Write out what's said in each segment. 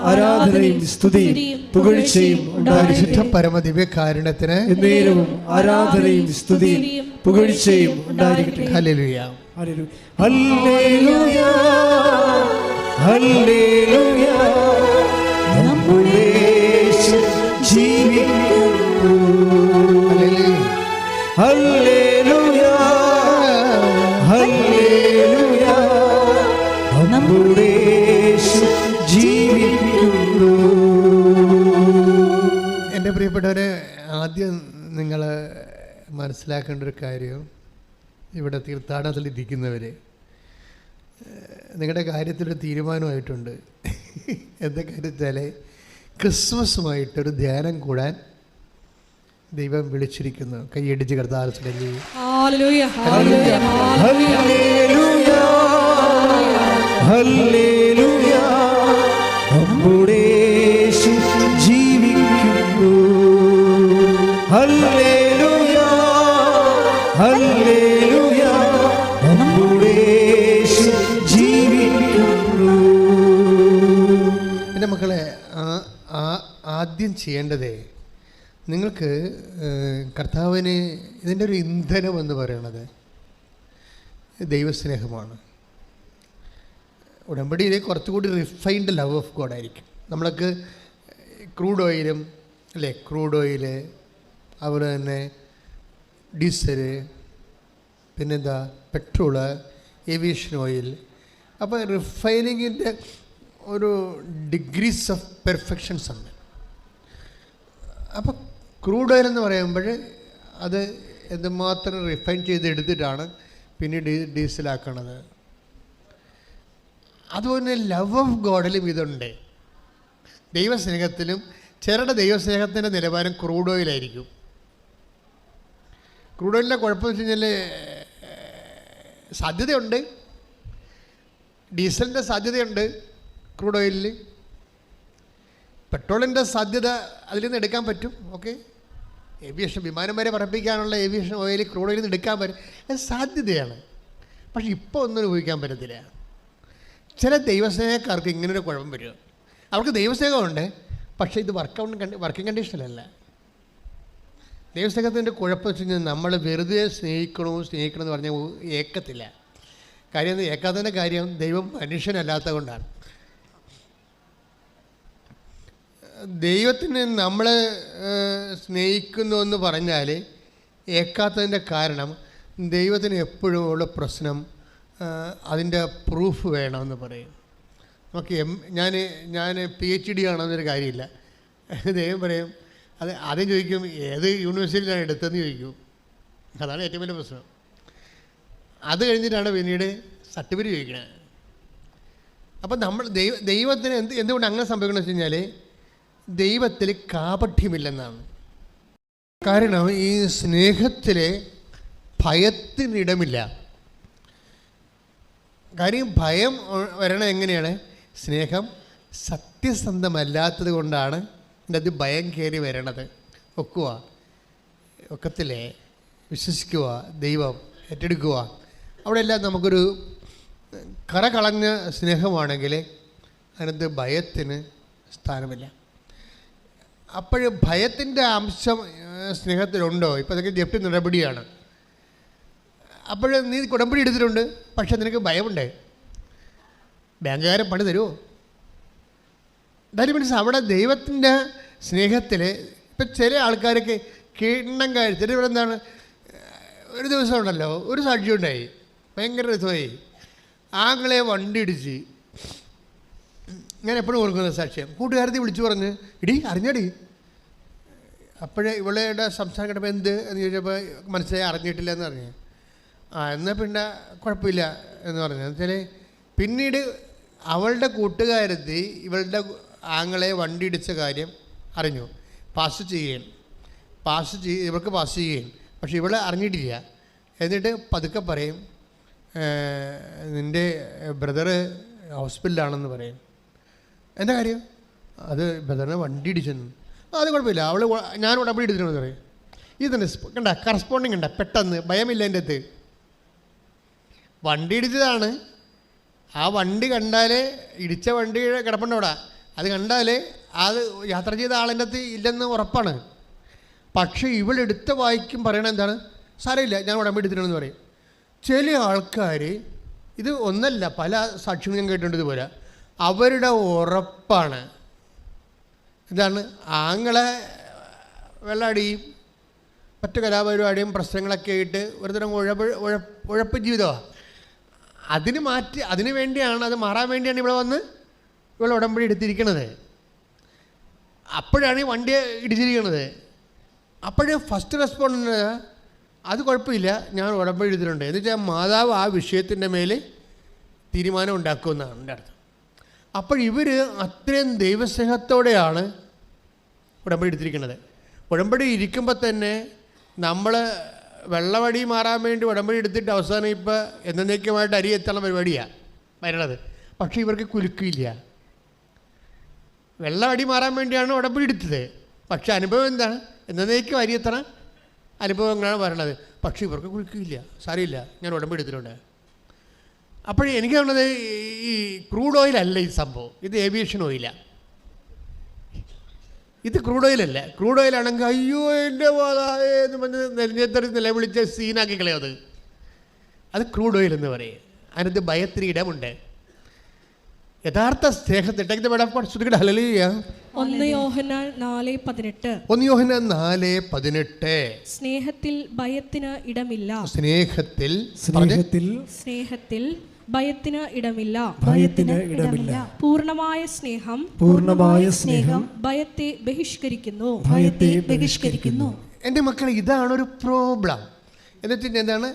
ആരാധനയും സ്തുതിയും പുകഴ്ചയും ഉണ്ടായിരിക്കട്ടെ. പരമദിവ്യകാരുണ്യത്തിന് എന്നേരവും ആരാധനയും സ്തുതിയും പുകഴ്ചയും ഉണ്ടായിരിക്കട്ടെ. ഹല്ലേലൂയ, ഹല്ലേലൂയ, ഹല്ലേലൂയ. നമ്മുടെ യേശു ജീവിക്കുന്നു. Hallelujah, hallelujah. നമ്മുടെ യേശു ജീവിക്കുന്നു. എൻ്റെ പ്രിയപ്പെട്ടവരെ, ആദ്യം നിങ്ങൾ മനസ്സിലാക്കേണ്ട ഒരു കാര്യം, ഇവിടെ തീർത്ഥാടനത്തിൽ ഇരിക്കുന്നവർ, നിങ്ങളുടെ കാര്യത്തിലൊരു തീരുമാനമായിട്ടുണ്ട്. എന്താ കാര്യം വെച്ചാൽ ക്രിസ്മസുമായിട്ടൊരു ധ്യാനം കൂടാൻ ദൈവം വിളിച്ചിരിക്കുന്നു. കൈയടിച്ച് കർത്താവിനെ ഹല്ലേലൂയ, ഹല്ലേലൂയ. നമ്മുടെ യേശു ജീവിക്കുന്നു. Hallelujah, hallelujah. നമ്മുടെ യേശു ജീവിക്കുന്നു. എൻ്റെ മക്കളെ, ആദ്യം ചെയ്യേണ്ടതേ നിങ്ങൾക്ക് കർത്താവിന് ഇതിൻ്റെ ഒരു ഇന്ധനം എന്ന് പറയുന്നത് ദൈവസ്നേഹമാണ്. ഉടമ്പടിയിൽ കുറച്ചുകൂടി റിഫൈൻഡ് ലവ് ഓഫ് ഗോഡ് ആയിരിക്കും. നമ്മൾക്ക് ക്രൂഡ് ഓയിലും അല്ലേ, ക്രൂഡ് ഓയിൽ, അതുപോലെ തന്നെ ഡീസല്, പിന്നെന്താ പെട്രോള്, ഏവിയേഷൻ ഓയിൽ. അപ്പോൾ റിഫൈനിങ്ങിൻ്റെ ഒരു ഡിഗ്രീസ് ഓഫ് പെർഫെക്ഷൻസ് ഉണ്ട്. അപ്പോൾ ക്രൂഡ് ഓയിൽ എന്ന് പറയുമ്പോൾ അത് എന്തുമാത്രം റിഫൈൻ ചെയ്തെടുത്തിട്ടാണ് പിന്നെ ഡീസലാക്കണത്. അതുപോലെ ലവ് ഓഫ് ഗോഡിലും ഇതുണ്ട്. ദൈവസ്നേഹത്തിലും ചിലരുടെ ദൈവസ്നേഹത്തിൻ്റെ നിലവാരം ക്രൂഡ് ഓയിലായിരിക്കും. ക്രൂഡ് ഓയിലിൻ്റെ കുഴപ്പമെന്ന് വെച്ച് കഴിഞ്ഞാൽ സാധ്യതയുണ്ട്, ഡീസലിൻ്റെ സാധ്യതയുണ്ട് ക്രൂഡ് ഓയിലിൽ, പെട്രോളിൻ്റെ സാധ്യത അതിൽ നിന്ന് എടുക്കാൻ പറ്റും. ഓക്കെ, ഏവിയേഷൻ വിമാനം വരെ പറപ്പിക്കാനുള്ള ഏവിയേഷൻ ഓയിൽ ക്രൂഡ് ഓയിലിൽ നിന്ന് എടുക്കാൻ പറ്റും, അത് സാധ്യതയാണ്. പക്ഷെ ഇപ്പോൾ ഒന്നും ഉപയോഗിക്കാൻ പറ്റത്തില്ല. ചില ദൈവസ്നേഹക്കാർക്ക് ഇങ്ങനൊരു കുഴപ്പം വരും. അവർക്ക് ദൈവസ്നേഹമുണ്ട്, പക്ഷേ ഇത് വർക്കിംഗ് കണ്ടീഷനിലല്ല. ദൈവസ്നേഹത്തിൻ്റെ കുഴപ്പം വെച്ച് കഴിഞ്ഞാൽ നമ്മൾ വെറുതെ സ്നേഹിക്കണമെന്ന് പറഞ്ഞാൽ ഏക്കത്തില്ല. കാര്യം ഏക്കാത്തതിൻ്റെ കാര്യം ദൈവം മനുഷ്യനല്ലാത്ത കൊണ്ടാണ്. ദൈവത്തിന് നമ്മൾ സ്നേഹിക്കുന്നു എന്ന് പറഞ്ഞാൽ ഏക്കാത്തതിൻ്റെ കാരണം ദൈവത്തിന് എപ്പോഴും ഉള്ള പ്രശ്നം അതിൻ്റെ പ്രൂഫ് വേണമെന്ന് പറയും. നമുക്ക് ഞാൻ PhD ആണെന്നൊരു കാര്യമില്ല. ദൈവം പറയും, അത് ആദ്യം ചോദിക്കും ഏത് യൂണിവേഴ്സിറ്റിയിലാണ് എടുത്തതെന്ന് ചോദിക്കും. അതാണ് ഏറ്റവും വലിയ പ്രശ്നം. അത് കഴിഞ്ഞിട്ടാണ് പിന്നീട് സർട്ടിഫിക്കറ്റ് ചോദിക്കണത്. അപ്പം നമ്മൾ ദൈവത്തിന് എന്തുകൊണ്ട് അങ്ങനെ സംഭവിക്കണമെന്ന് വെച്ച് കഴിഞ്ഞാൽ ദൈവത്തിൽ കാപഠ്യമില്ലെന്നാണ്. കാരണം ഈ സ്നേഹത്തിൽ ഭയത്തിനിടമില്ല. കാര്യം ഭയം വരണം എങ്ങനെയാണ്? സ്നേഹം സത്യസന്ധമല്ലാത്തത് കൊണ്ടാണ് അത് ഭയം കയറി വരണത്. ഒക്കത്തില്ലേ? വിശ്വസിക്കുക, ദൈവം ഏറ്റെടുക്കുക. അവിടെയെല്ലാം നമുക്കൊരു കറകളഞ്ഞ സ്നേഹമാണെങ്കിൽ അതിനകത്ത് ഭയത്തിന് സ്ഥാനമില്ല. അപ്പോൾ ഭയത്തിൻ്റെ അംശം സ്നേഹത്തിലുണ്ടോ? ഇപ്പോൾ അതൊക്കെ ജപ്തി നടപടിയാണ്. അപ്പോൾ നീ ഉടമ്പടി എടുത്തിട്ടുണ്ട്, പക്ഷെ നിനക്ക് ഭയമുണ്ട്. ബാങ്കുകാരൻ പണി തരുമോ? ദാറ്റ് മീൻസ് അവിടെ ദൈവത്തിൻ്റെ സ്നേഹത്തിൽ ഇപ്പം ചില ആൾക്കാർക്ക് കിണ്ണം കഴിച്ചിട്ട് ഇവിടെ എന്താണ്, ഒരു ദിവസം ഉണ്ടല്ലോ ഒരു സാക്ഷ്യം ഉണ്ടായി, ഭയങ്കര രസമായി. ആങ്ങളെ വണ്ടി ഇടിച്ച്, ഞാൻ എപ്പോഴും ഓർക്കുന്ന സാക്ഷ്യം. കൂട്ടുകാരത്തി വിളിച്ചു പറഞ്ഞ്, ഇടി അറിഞ്ഞടി. അപ്പോഴേ ഇവളുടെ സംസാരം കേട്ടപ്പോൾ എന്ത് എന്ന് ചോദിച്ചപ്പോൾ മനസ്സിലായി അറിഞ്ഞിട്ടില്ല എന്ന് പറഞ്ഞു. എന്നാൽ പിന്നെ കുഴപ്പമില്ല എന്ന് പറഞ്ഞു. എന്നുവെച്ചാൽ പിന്നീട് അവളുടെ കൂട്ടുകാരത്തി ഇവളുടെ ആങ്ങളെ വണ്ടി ഇടിച്ച കാര്യം അറിഞ്ഞു. ഇവൾക്ക് പാസ് ചെയ്യുകയും പക്ഷെ ഇവളെ അറിഞ്ഞിട്ടില്ല. എന്നിട്ട് പതുക്കെ പറയും, നിൻ്റെ ബ്രദറ് ഹോസ്പിറ്റലിലാണെന്ന് പറയും. എന്താ കാര്യം? അത് ബ്രദറിനെ വണ്ടി ഇടിച്ചെന്ന്. അത് കുഴപ്പമില്ല, ഞാൻ ഉടമ്പടി എടുത്തിട്ടുണ്ടെന്ന് പറയും. ഇതന്നെ കണ്ട കറസ്പോണ്ടിങ് കണ്ട, പെട്ടെന്ന് ഭയമില്ല. എൻ്റെ അടുത്ത് വണ്ടി ഇടിച്ചതാണ്, ആ വണ്ടി കണ്ടാൽ, ഇടിച്ച വണ്ടി കിടപ്പുണ്ട് അവിടെ, അത് കണ്ടാൽ അത് യാത്ര ചെയ്ത ആളിൻ്റെ അകത്ത് ഇല്ലെന്ന് ഉറപ്പാണ്. പക്ഷേ ഇവളെടുത്ത വായിക്കും പറയണത് എന്താണ്? സാരമില്ല, ഞാൻ ഉടമ്പടി എടുത്തിട്ടുണ്ടെന്ന് പറയും. ചില ആൾക്കാർ, ഇത് ഒന്നല്ല പല സാക്ഷ്യങ്ങൾ ഞാൻ കേട്ടിട്ടുണ്ട് ഇതുപോലെ, അവരുടെ ഉറപ്പാണ് എന്താണ്, ആങ്ങളെ വെള്ളടിയും മറ്റു കലാപരിപാടിയും പ്രശ്നങ്ങളൊക്കെ ആയിട്ട് ഒരുതരം ഉഴപ്പ് ജീവിതമാണ്. അതിന് വേണ്ടിയാണ്, അത് മാറാൻ വേണ്ടിയാണ് ഇവിടെ വന്ന് ഇവിടെ ഉടമ്പടി എടുത്തിരിക്കുന്നത്. അപ്പോഴാണ് ഈ വണ്ടി ഇടിച്ചിരിക്കുന്നത്. അപ്പോഴേ ഫസ്റ്റ് റെസ്പോണ്ട് അത് കുഴപ്പമില്ല, ഞാൻ ഉടമ്പടി എടുത്തിട്ടുണ്ട് എന്ന് വെച്ചാൽ മാതാവ് ആ വിഷയത്തിൻ്റെ മേൽ തീരുമാനം ഉണ്ടാക്കുമെന്നാണ് എൻ്റെ അർത്ഥം. അപ്പോൾ ഇവർ അത്രയും ദൈവസ്നേഹത്തോടെയാണ് ഉടമ്പടി എടുത്തിരിക്കുന്നത്. ഉടമ്പടി ഇരിക്കുമ്പോൾ തന്നെ നമ്മൾ വെള്ളവടി മാറാൻ വേണ്ടി ഉടമ്പടി എടുത്തിട്ട് അവസാനം ഇപ്പോൾ എന്നേക്കുമായിട്ട് അരി എത്തുന്ന പരിപാടിയാണ് വരണത്. പക്ഷേ ഇവർക്ക് കുലുക്കില്ല. വെള്ളവടി മാറാൻ വേണ്ടിയാണ് ഉടമ്പടി എടുത്തത്. പക്ഷേ അനുഭവം എന്താണ്? എന്നേക്കും അരി എത്തണ അനുഭവങ്ങളാണ് വരണത്. പക്ഷേ ഇവർക്ക് കുലുക്കില്ല. സാരമില്ല, ഞാൻ ഉടമ്പടി എടുത്തിട്ടുണ്ട്. അപ്പോൾ എനിക്ക് തോന്നുന്നത് ഈ ക്രൂഡ് ഓയിലല്ല ഈ സംഭവം, ഇത് ഏവിയേഷൻ ഓയിലാണ്. ഇത് ക്രൂഡ് ഓയിലല്ല. ക്രൂഡ് ഓയിലാണെങ്കിൽ അയ്യോ എൻ്റെ എന്ന് പറഞ്ഞ് നെല്ലിഞ്ഞെത്തറി നിലവിളിച്ച് സീനാക്കി കളയത്. അത് ക്രൂഡ് ഓയിൽ എന്ന് പറയും. അതിനകത്ത് ഭയത്തിന് ഇടമുണ്ട്. യഥാർത്ഥ സ്നേഹത്തിട്ട് ഹല്ലേലൂയ. 1 യോഹന്നാൻ 4:18. 1 യോഹന്നാൻ 4:18. സ്നേഹത്തിൽ ഭയത്തിന് ഇടമില്ല. സ്നേഹത്തിൽ ഭയത്തിന് ഇടമില്ല. പൂർണ്ണമായ സ്നേഹം ഭയത്തെ ബഹിഷ്കരിക്കുന്നു. എൻ്റെ മക്കളെ, ഇതാണൊരു പ്രോബ്ലം. എന്നിട്ട് എന്താണ്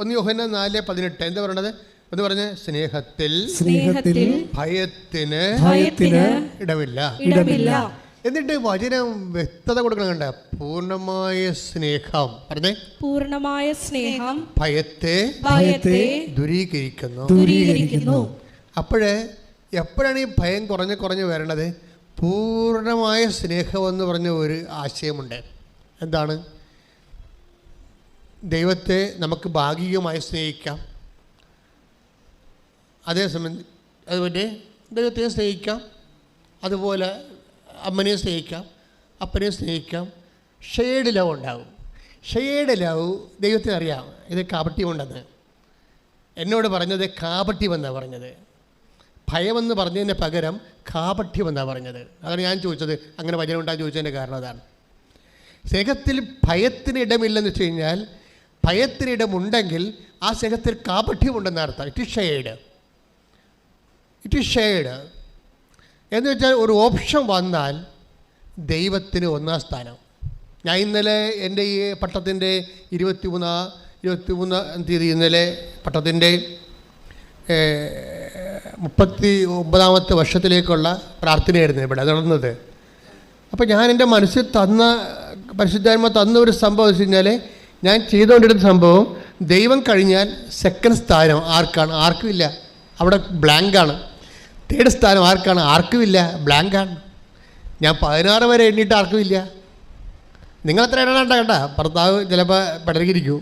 1 യോഹന്നാൻ 4:18 എന്താ പറയണത്? എന്ന് പറഞ്ഞ് സ്നേഹത്തിൽ ഭയത്തിന് ഇടമില്ല. എന്നിട്ട് വചനം വ്യക്തത കൊടുക്കണം. കണ്ട, പൂർണ്ണമായ സ്നേഹം പറഞ്ഞേ, പൂർണ്ണമായ സ്നേഹം ഭയത്തെ ദൂരീകരിക്കുന്നു. അപ്പോഴേ എപ്പോഴാണ് ഈ ഭയം കുറഞ്ഞ് വരണത്? പൂർണ്ണമായ സ്നേഹം എന്ന് പറഞ്ഞ ഒരു ആശയമുണ്ട്. എന്താണ്? ദൈവത്തെ നമുക്ക് ഭാഗികമായി സ്നേഹിക്കാം, അതേസമയം അതുപോലെ ദൈവത്തെ സ്നേഹിക്കാം, അതുപോലെ അമ്മനെ സ്നേഹിക്കാം, അപ്പനെ സ്നേഹിക്കാം. ഷെയ്ഡ് ലവ് ഉണ്ടാവും. ഷെയ്ഡ് ലവ് ദൈവത്തിന് അറിയാം ഇത് കാപട്യമുണ്ടെന്ന്. എന്നോട് പറഞ്ഞത് കാപട്യമെന്നാണ് പറഞ്ഞത്. ഭയമെന്ന് പറഞ്ഞതിന് പകരം കാപട്യമെന്നാണ് പറഞ്ഞത്. അതാണ് ഞാൻ ചോദിച്ചത്, അങ്ങനെ വചനം ഉണ്ടാകാൻ ചോദിച്ചതിൻ്റെ കാരണം അതാണ്. സ്നേഹത്തിൽ ഭയത്തിന് ഇടമില്ലെന്ന് വെച്ച് കഴിഞ്ഞാൽ, ഭയത്തിന് ഇടമുണ്ടെങ്കിൽ ആ സ്നേഹത്തിൽ കാപട്യമുണ്ടെന്ന് അർത്ഥം. ഇറ്റ് ഈസ് ഷെയ്ഡ് എന്ന് വെച്ചാൽ ഒരു ഓപ്ഷൻ വന്നാൽ ദൈവത്തിന് ഒന്നാം സ്ഥാനം. ഞാൻ ഇന്നലെ എൻ്റെ ഈ പട്ടത്തിൻ്റെ 23 തീയതി ഇന്നലെ പട്ടത്തിൻ്റെ 39ാമത്തെ വർഷത്തിലേക്കുള്ള പ്രാർത്ഥനയായിരുന്നു ഇവിടെ നടന്നത്. അപ്പോൾ ഞാൻ എൻ്റെ മനസ്സിൽ പരിശുദ്ധാത്മ തന്ന ഒരു സംഭവം വെച്ച് കഴിഞ്ഞാൽ, ഞാൻ ചെയ്തുകൊണ്ടിരുന്ന സംഭവം, ദൈവം കഴിഞ്ഞാൽ സെക്കൻഡ് സ്ഥാനം ആർക്കാണ്? ആർക്കുമില്ല. അവിടെ ബ്ലാങ്കാണ്. തേർഡ് സ്ഥാനം ആർക്കാണ്? ആർക്കുമില്ല, ബ്ലാങ്കാണ്. ഞാൻ 16 വരെ എണ്ണിയിട്ട് ആർക്കുമില്ല. നിങ്ങളെത്ര എണ്ണണ്ട കേട്ടാ, ഭർത്താവ് ചിലപ്പോൾ പടരിയിരിക്കും.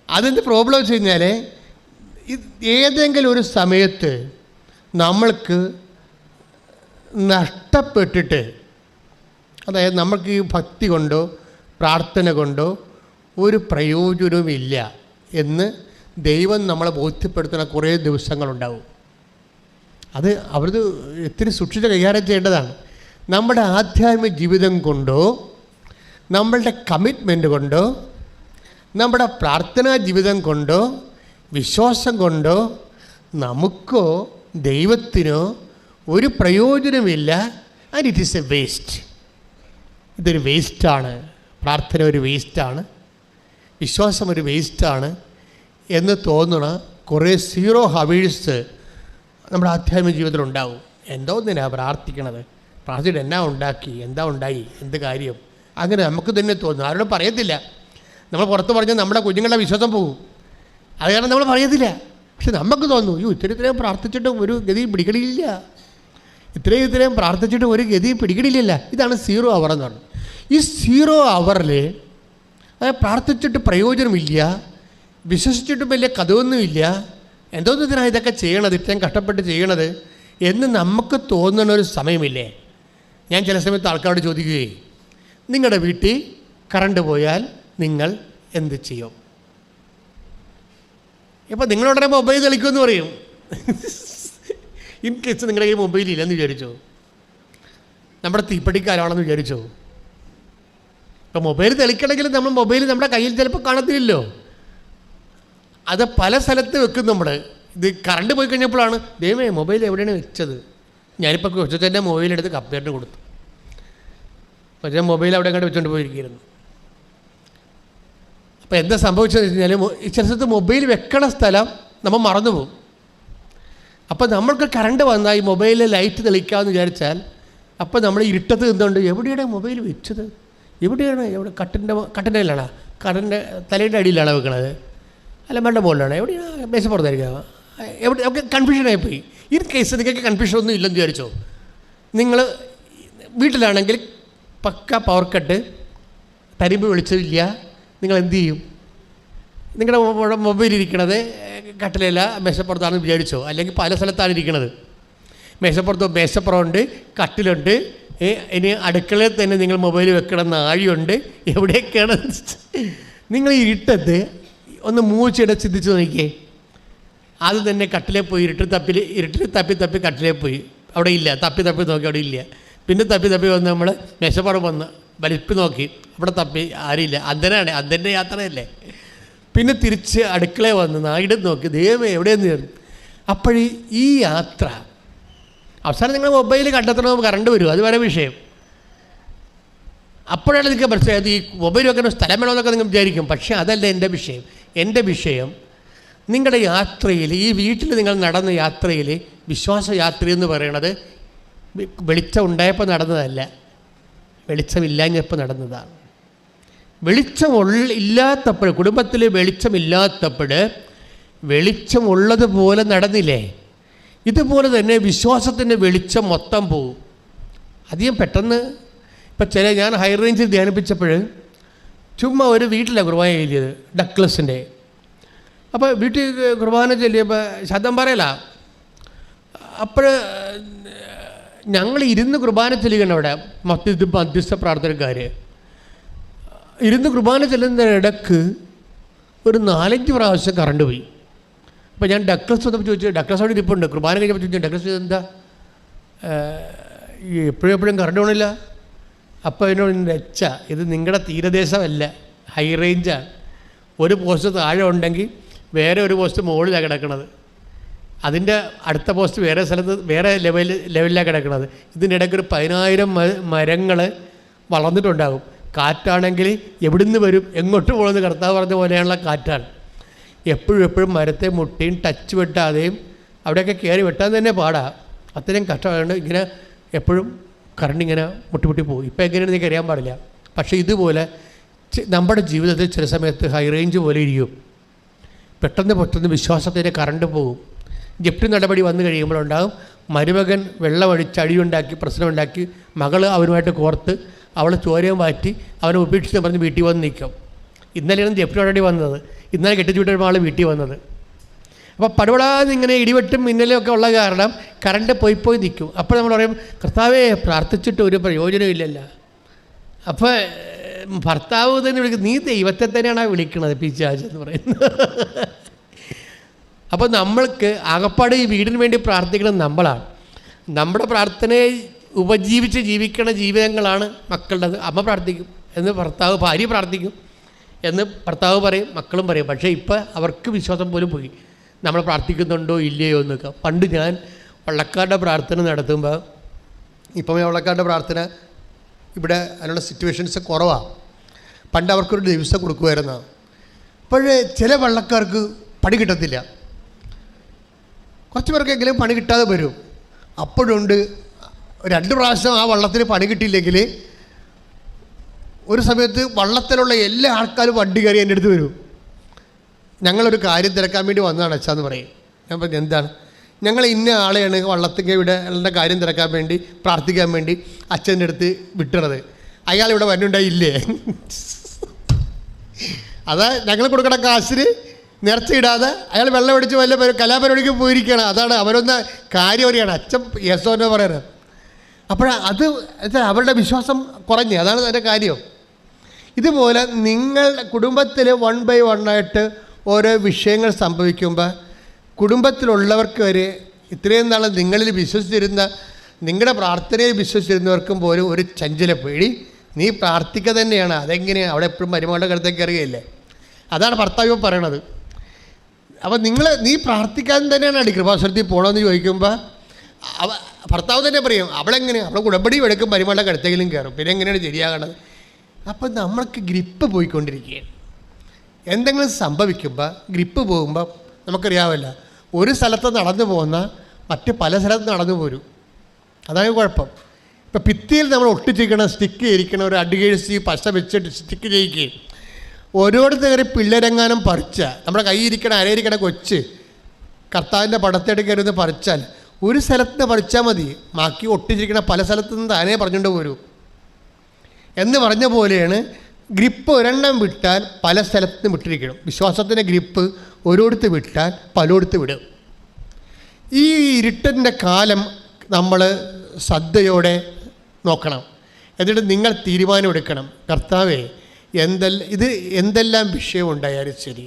അതെന്ത് പ്രോബ്ലം വെച്ച് കഴിഞ്ഞാൽ, ഏതെങ്കിലും ഒരു സമയത്ത് നമ്മൾക്ക് നഷ്ടപ്പെട്ടിട്ട്, അതായത് നമ്മൾക്ക് ഈ ഭക്തി കൊണ്ടോ പ്രാർത്ഥന കൊണ്ടോ ഒരു പ്രയോജനവുമില്ല എന്ന് ദൈവം നമ്മളെ ബോധ്യപ്പെടുത്തുന്ന കുറേ ദിവസങ്ങളുണ്ടാവും. അത് അവരത് ഒത്തിരി സൂക്ഷിച്ച് കൈകാര്യം ചെയ്യേണ്ടതാണ്. നമ്മുടെ ആധ്യാത്മിക ജീവിതം കൊണ്ടോ, നമ്മളുടെ കമ്മിറ്റ്മെൻറ്റ് കൊണ്ടോ, നമ്മുടെ പ്രാർത്ഥനാ ജീവിതം കൊണ്ടോ, വിശ്വാസം കൊണ്ടോ നമുക്കോ ദൈവത്തിനോ ഒരു പ്രയോജനമില്ല. And it is A waste. ഇതൊരു വേസ്റ്റാണ്. പ്രാർത്ഥന ഒരു വേസ്റ്റാണ്, വിശ്വാസം ഒരു വേസ്റ്റാണ് എന്ന് തോന്നണ കുറേ സീറോ ഹവേഴ്സ് നമ്മുടെ ആധ്യാത്മിക ജീവിതത്തിലുണ്ടാവും. എന്തോ ഒന്നിനാണ് പ്രാർത്ഥിക്കണത്, പ്രാർത്ഥിച്ചിട്ട് എന്നാ ഉണ്ടായി, എന്ത് കാര്യം, അങ്ങനെ നമുക്ക് തന്നെ തോന്നും. ആരോടും പറയത്തില്ല. നമ്മൾ പുറത്ത് പറഞ്ഞാൽ നമ്മുടെ കുഞ്ഞുങ്ങളുടെ വിശ്വാസം പോകും. അത് കാരണം നമ്മൾ പറയത്തില്ല. പക്ഷെ നമുക്ക് തോന്നും, ഇത്രയും പ്രാർത്ഥിച്ചിട്ടും ഒരു ഗതി പിടിക്കണില്ല, ഇത്രയും പ്രാർത്ഥിച്ചിട്ടും ഒരു ഗതി പിടിക്കണില്ല. ഇതാണ് സീറോ അവർ എന്ന് പറഞ്ഞത്. ഈ സീറോ അവറിൽ പ്രാർത്ഥിച്ചിട്ട് പ്രയോജനമില്ല, വിശ്വസിച്ചിട്ടും വലിയ കഥയൊന്നുമില്ല എന്തോന്നതിനാണ് ഇതൊക്കെ ചെയ്യണത്, ഇത്രയും കഷ്ടപ്പെട്ട് ചെയ്യണത് എന്ന് നമുക്ക് തോന്നുന്ന ഒരു സമയമില്ലേ? ഞാൻ ചില സമയത്ത് ആൾക്കാരോട് ചോദിക്കുകയും, നിങ്ങളുടെ വീട്ടിൽ കറണ്ട് പോയാൽ നിങ്ങൾ എന്ത് ചെയ്യും? ഇപ്പം നിങ്ങളുടനെ മൊബൈൽ തെളിക്കുമെന്ന് പറയും. ഇൻ കേസ് നിങ്ങളുടെ കയ്യിൽ മൊബൈൽ ഇല്ലെന്ന് വിചാരിച്ചോ, നമ്മുടെ തീപ്പട്ടിക്കാരാണെന്ന് വിചാരിച്ചോ, ഇപ്പം മൊബൈൽ തെളിക്കണമെങ്കിൽ നമ്മൾ മൊബൈൽ നമ്മുടെ കയ്യിൽ ചിലപ്പോൾ കാണത്തില്ലല്ലോ. അത് പല സ്ഥലത്ത് വെക്കും നമ്മൾ. ഇത് കറണ്ട് പോയി കഴിഞ്ഞപ്പോഴാണ് ദൈവമേ മൊബൈൽ എവിടെയാണ് വെച്ചത്. ഞാനിപ്പോൾ കൊച്ചച്ഛൻ്റെ മൊബൈലെടുത്ത് കപ്പേറിന് കൊടുത്തു. പക്ഷേ മൊബൈൽ അവിടെ അങ്ങോട്ട് വെച്ചുകൊണ്ട് പോയിരിക്കുന്നു. അപ്പോൾ എന്താ സംഭവിച്ചതെന്ന് വെച്ച് കഴിഞ്ഞാൽ ചില സ്ഥലത്ത് മൊബൈൽ വെക്കണ സ്ഥലം നമ്മൾ മറന്നുപോകും. അപ്പോൾ നമ്മൾക്ക് കറണ്ട് വന്നാൽ ഈ മൊബൈലിൽ ലൈറ്റ് തെളിക്കാമെന്ന് വിചാരിച്ചാൽ അപ്പോൾ നമ്മൾ ഇരുട്ടത്ത് നിന്നുകൊണ്ട് എവിടെയാണ് മൊബൈൽ വെച്ചത്, എവിടെ കട്ടിൻ്റെ അടിയിലാണോ, കറണ്ട് തലയുടെ അടിയിലാണോ വെക്കണത്, അല്ല വേണ്ട മുകളിലാണ്, എവിടെയാണ് മേശപ്പുറത്തായിരിക്കുക, എവിടെ ഒക്കെ കൺഫ്യൂഷനായിപ്പോയി. ഈ കേസ് നിങ്ങൾക്ക് കൺഫ്യൂഷൻ ഒന്നും ഇല്ലെന്ന് വിചാരിച്ചോ. നിങ്ങൾ വീട്ടിലാണെങ്കിൽ പക്ക പവർ കട്ട്, തരിമ്പ് വെളിച്ചമില്ല, നിങ്ങൾ എന്ത് ചെയ്യും? നിങ്ങളുടെ മൊബൈൽ ഇരിക്കണത് കട്ടിലല്ല മേശപ്പുറത്താണെന്ന് വിചാരിച്ചോ, അല്ലെങ്കിൽ പല സ്ഥലത്താണ് ഇരിക്കണത്. മേശപ്പുറമുണ്ട്, കട്ടിലുണ്ട്, ഇനി അടുക്കളയിൽ തന്നെ നിങ്ങൾ മൊബൈൽ വെക്കണം, നാഴിയുണ്ട്, എവിടെയൊക്കെയാണ്. നിങ്ങൾ ഈ ഇരുട്ടത്ത് ഒന്ന് മൂച്ചിടെ ചിന്തിച്ച് നോക്കിയേ. അത് തന്നെ കട്ടിലേ പോയി ഇരുട്ടിൽ തപ്പി കട്ടിലേ പോയി, അവിടെ ഇല്ല. തപ്പി നോക്കി അവിടെ ഇല്ല. പിന്നെ തപ്പി വന്ന് നമ്മൾ മേശപ്പുറം വന്ന് വലിപ്പ് നോക്കി, അവിടെ തപ്പി ആരില്ല. അന്തൻ്റെ യാത്രയല്ലേ. പിന്നെ തിരിച്ച് അടുക്കളയിൽ വന്ന് നായിടം നോക്കി, ദൈവമേ എവിടെയെന്ന് കയറി. അപ്പോഴീ ഈ യാത്ര അവസാനം നിങ്ങൾ മൊബൈൽ കണ്ടെത്തണമെന്ന് കറണ്ട് വരും, അത് വേറെ വിഷയം. അപ്പോഴാണ് നിങ്ങൾക്ക് മനസ്സിലായത് ഈ മൊബൈൽ വെക്കുന്ന സ്ഥലം വേണമെന്നൊക്കെ നിങ്ങൾ വിചാരിക്കും. പക്ഷേ അതല്ല എൻ്റെ വിഷയം. നിങ്ങളുടെ യാത്രയിൽ, ഈ വീട്ടിൽ നിങ്ങൾ നടന്ന യാത്രയിൽ, വിശ്വാസ യാത്ര എന്ന് പറയണത് വെളിച്ചം ഉണ്ടായപ്പോൾ നടന്നതല്ല, വെളിച്ചമില്ലാഞ്ഞപ്പോൾ നടന്നതാണ്. ഇല്ലാത്തപ്പോൾ, കുടുംബത്തിൽ വെളിച്ചമില്ലാത്തപ്പോൾ വെളിച്ചമുള്ളതുപോലെ നടന്നില്ലേ? ഇതുപോലെ തന്നെ വിശ്വാസത്തിൻ്റെ വെളിച്ചം മൊത്തം പോവും. അധികം പെട്ടെന്ന് ഇപ്പം ഞാൻ ഹൈ റേഞ്ചിൽ ധ്യാനിപ്പിച്ചപ്പോൾ ചുമ്മാ ഒരു വീട്ടിലാണ് കുർബാന ചൊല്ലിയത്, ഡക്ലസിൻ്റെ. അപ്പോൾ വീട്ടിൽ കുർബാന ചൊല്ലിയപ്പോൾ ശബ്ദം പറയല. അപ്പോൾ ഞങ്ങൾ ഇരുന്ന് കുർബാന ചൊല്ലിക്കണം. അവിടെ മധ്യസ്ഥ പ്രാർത്ഥനക്കാർ ഇരുന്ന് കുർബാന ചെല്ലുന്നതിനിടക്ക് ഒരു 4-5 പ്രാവശ്യം കറണ്ട് പോയി. അപ്പോൾ ഞാൻ ഡക്ലസ് വന്നപ്പോൾ ചോദിച്ചു, ഡക്ലസ് അവിടെ ഇരിപ്പുണ്ട്. കുർബാന കഴിഞ്ഞപ്പോൾ ചോദിച്ചു, ഡക്ലസ് എന്താ എപ്പോഴും കറണ്ട് പോകണില്ല? അപ്പോൾ എന്നോട് വെച്ച ഇത് നിങ്ങളുടെ തീരദേശമല്ല, ഹൈ റേഞ്ചാണ്. ഒരു പോസ്റ്റ് താഴെ ഉണ്ടെങ്കിൽ വേറെ ഒരു പോസ്റ്റ് മുകളിലാണ് കിടക്കുന്നത്, അതിൻ്റെ അടുത്ത പോസ്റ്റ് വേറെ സ്ഥലത്ത് വേറെ ലെവലിലാണ് കിടക്കുന്നത്. ഇതിൻ്റെ ഇടയ്ക്ക് ഒരു 10,000 മരങ്ങൾ വളർന്നിട്ടുണ്ടാകും. കാറ്റാണെങ്കിൽ എവിടുന്ന് വരും, എങ്ങോട്ട് പോകുന്നത് കർത്താവ് പറഞ്ഞ പോലെയുള്ള കാറ്റാണ്. എപ്പോഴും മരത്തെ മുട്ടിയും ടച്ച് വെട്ടാതെയും അവിടെയൊക്കെ കയറി വെട്ടാൻ തന്നെ പാടാ. അത്രയും കഷ്ടമായതുകൊണ്ട് ഇങ്ങനെ എപ്പോഴും കറണ്ട് ഇങ്ങനെ മുട്ടി പോകും. ഇപ്പോൾ എങ്ങനെയാണ് നിങ്ങൾക്ക് അറിയാൻ പാടില്ല. പക്ഷേ ഇതുപോലെ നമ്മുടെ ജീവിതത്തിൽ ചില സമയത്ത് ഹൈ റേഞ്ച് പോലെ ഇരിക്കും. പെട്ടെന്ന് വിശ്വാസത്തിൻ്റെ കറണ്ട് പോകും. ജപ്തി നടപടി വന്നു കഴിയുമ്പോഴുണ്ടാകും മരുമകൻ വെള്ളമടിച്ച് അടിയുണ്ടാക്കി പ്രശ്നമുണ്ടാക്കി, മകൾ അവനുമായിട്ട് കോർത്ത് അവളെ ചോരയും മാറ്റി അവനെ ഉപേക്ഷിച്ച് പറഞ്ഞ് വീട്ടിൽ വന്ന് നിൽക്കും. ഇന്നലെയാണ് ജപ്തി നടപടി വന്നത്, ഇന്നലെ കെട്ടിച്ചു വിട്ട ആൾ വീട്ടിൽ വന്നത്. അപ്പോൾ പടപടാതെ ഇങ്ങനെ ഇടിവെട്ടും മിന്നലും ഒക്കെ ഉള്ള കാരണം കറണ്ട് പോയി നിൽക്കും. അപ്പോൾ നമ്മൾ പറയും, കർത്താവേ പ്രാർത്ഥിച്ചിട്ട് ഒരു പ്രയോജനമില്ലല്ലോ. അപ്പോൾ ഭർത്താവ് തന്നെ വിളിക്കും, നീ ദൈവത്തെ തന്നെയാണ് വിളിക്കണത് പിശാച് എന്ന് പറയുന്നത്. അപ്പോൾ നമ്മൾക്ക് ആകപ്പാട് ഈ വീടിന് വേണ്ടി പ്രാർത്ഥിക്കുന്നത് നമ്മളാണ്. നമ്മുടെ പ്രാർത്ഥനയെ ഉപജീവിച്ച് ജീവിക്കണ ജീവിതങ്ങളാണ് മക്കളുടെ. അമ്മ പ്രാർത്ഥിക്കും എന്ന് ഭർത്താവ്, ഭാര്യ പ്രാർത്ഥിക്കും എന്ന് ഭർത്താവ് പറയും, മക്കളും പറയും. പക്ഷേ ഇപ്പോൾ അവർക്ക് വിശ്വാസം പോലും പോയി, നമ്മൾ പ്രാർത്ഥിക്കുന്നുണ്ടോ ഇല്ലയോ എന്നൊക്കെ. പണ്ട് ഞാൻ വള്ളക്കാരുടെ പ്രാർത്ഥന നടത്തുമ്പോൾ, ഇപ്പം വള്ളക്കാരുടെ പ്രാർത്ഥന ഇവിടെ അതിനുള്ള സിറ്റുവേഷൻസ് കുറവാണ്. പണ്ട് അവർക്കൊരു ദിവസം കൊടുക്കുമായിരുന്നു. അപ്പോഴേ ചില വള്ളക്കാർക്ക് പണി കിട്ടത്തില്ല, കുറച്ച് പേർക്കെങ്കിലും പണി കിട്ടാതെ വരും. അപ്പോഴുണ്ട് 2 പ്രാവശ്യം ആ വള്ളത്തിൽ പണി കിട്ടിയില്ലെങ്കിൽ ഒരു സമയത്ത് വള്ളത്തിലുള്ള എല്ലാ ആൾക്കാരും വണ്ടി കയറി എൻ്റെ അടുത്ത് വരും. ഞങ്ങളൊരു കാര്യം തിരക്കാൻ വേണ്ടി വന്നതാണ് അച്ഛാന്ന് പറയും. ഞാൻ പറഞ്ഞു, എന്താണ്? ഞങ്ങൾ ഇന്ന ആളെയാണ് വള്ളത്തിൻ്റെ ഇവിടെ ഉള്ള കാര്യം തിരക്കാൻ വേണ്ടി പ്രാർത്ഥിക്കാൻ വേണ്ടി അച്ഛൻ്റെ അടുത്ത് വിട്ടണത്. അയാൾ ഇവിടെ വരുന്നുണ്ടായില്ലേ? അതാ ഞങ്ങൾ കൊടുക്കണ കാശിന് നേർച്ചയിടാതെ അയാൾ വെള്ളം അടിച്ച് വല്ല കലാപരിപാടിക്ക് പോയിരിക്കുകയാണ്. അതാണ് അവരൊന്ന് കാര്യം അറിയാണ്, അച്ഛൻ യേസോ എന്ന് പറയുന്നത്. അത് അവരുടെ വിശ്വാസം കുറഞ്ഞ്, അതാണ് അതിൻ്റെ കാര്യം. ഇതുപോലെ നിങ്ങൾ കുടുംബത്തിൽ 1 by 1 ആയിട്ട് ഓരോ വിഷയങ്ങൾ സംഭവിക്കുമ്പോൾ കുടുംബത്തിലുള്ളവർക്ക് വരെ ഇത്രയും നാൾ നിങ്ങളിൽ വിശ്വസിച്ചിരുന്ന, നിങ്ങളുടെ പ്രാർത്ഥനയിൽ വിശ്വസിച്ചിരുന്നവർക്കും പോലും ഒരു ചഞ്ചല പേടി, നീ പ്രാർത്ഥിക്കുക തന്നെയാണ്, അതെങ്ങനെയാണ് അവിടെ എപ്പോഴും മരുമകളുടെ കടുത്തേക്ക് അറിയുകയില്ലേ. അതാണ് ഭർത്താവ് പറയണത്. അപ്പോൾ നീ പ്രാർത്ഥിക്കാൻ തന്നെയാണ് അടി കൃപാസനത്തിൽ പോകണമെന്ന് ചോദിക്കുമ്പോൾ ഭർത്താവ് തന്നെ പറയും, അവളെ ഉടമ്പടി എടുക്കും, മരുമകളുടെ കടുത്തേക്കിലും കയറും, പിന്നെ എങ്ങനെയാണ് ശരിയാകണത്. അപ്പോൾ നമ്മൾക്ക് ഗ്രിപ്പ് പോയിക്കൊണ്ടിരിക്കുകയാണ്. എന്തെങ്കിലും സംഭവിക്കുമ്പോൾ ഗ്രിപ്പ് പോകുമ്പോൾ നമുക്കറിയാമല്ല, ഒരു സ്ഥലത്ത് നടന്നു പോകുന്ന മറ്റ് പല സ്ഥലത്ത് നടന്നു പോരും. അതാണ് കുഴപ്പം. ഇപ്പോൾ ഭിത്തിയിൽ നമ്മൾ ഒട്ടിച്ചിരിക്കണം, സ്റ്റിക്ക് ചെയ്തിരിക്കണം, ഒരു അടികേഴ്സി പശ വെച്ചിട്ട് സ്റ്റിക്ക് ചെയ്യിക്കുകയും ഓരോരുത്തർ കയറി പിള്ളേരെങ്ങാനും പറിച്ച നമ്മുടെ കയ്യിരിക്കണ അരയിരിക്കണ കൊച്ച് കർത്താവിൻ്റെ പടത്തേട്ട് കയറി പറിച്ചാൽ ഒരു സ്ഥലത്ത് നിന്ന് പറിച്ചാൽ മതി, ബാക്കി ഒട്ടിച്ചിരിക്കണ പല സ്ഥലത്തു നിന്ന് താനേ പറഞ്ഞുകൊണ്ട് പോരൂ എന്ന് പറഞ്ഞ പോലെയാണ്. ഗ്രിപ്പ് ഒരെണ്ണം വിട്ടാൽ പല സ്ഥലത്ത് നിന്ന് വിട്ടിരിക്കണം. വിശ്വാസത്തിൻ്റെ ഗ്രിപ്പ് ഒരിടത്ത് വിട്ടാൽ പലയിടത്ത് വിടും. ഈ ഇരുട്ടിൻ്റെ കാലം നമ്മൾ ശ്രദ്ധയോടെ നോക്കണം. എന്നിട്ട് നിങ്ങൾ തീരുമാനമെടുക്കണം, കർത്താവേ എന്തെല്ലാം വിഷയമുണ്ടായാലും ശരി,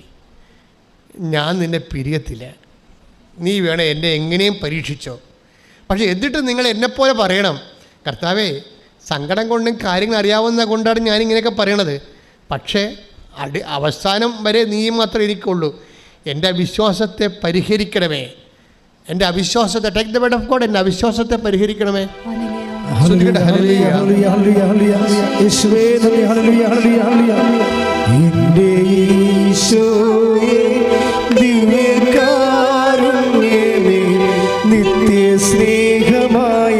ഞാൻ നിന്നെ പിരിയത്തില്ല, നീ വേണം എന്നെ എങ്ങനെയും പരീക്ഷിച്ചോ. പക്ഷേ എന്നിട്ട് നിങ്ങൾ എന്നെപ്പോലെ പറയണം, കർത്താവേ സങ്കടം കൊണ്ടും കാര്യങ്ങൾ അറിയാവുന്ന കൊണ്ടാണ് ഞാനിങ്ങനെയൊക്കെ പറയണത്, പക്ഷേ അവസാനം വരെ നീ മാത്രമേ എനിക്കുള്ളൂ, എൻ്റെ അവിശ്വാസത്തെ പരിഹരിക്കണമേ, എൻ്റെ അവിശ്വാസത്തെ take the word of God, എൻ്റെ അവിശ്വാസത്തെ പരിഹരിക്കണമേ. എൻ്റെ ഈശോയേ ദിവ്യകാരുണ്യമേ, നിത്യ സ്നേഹമായ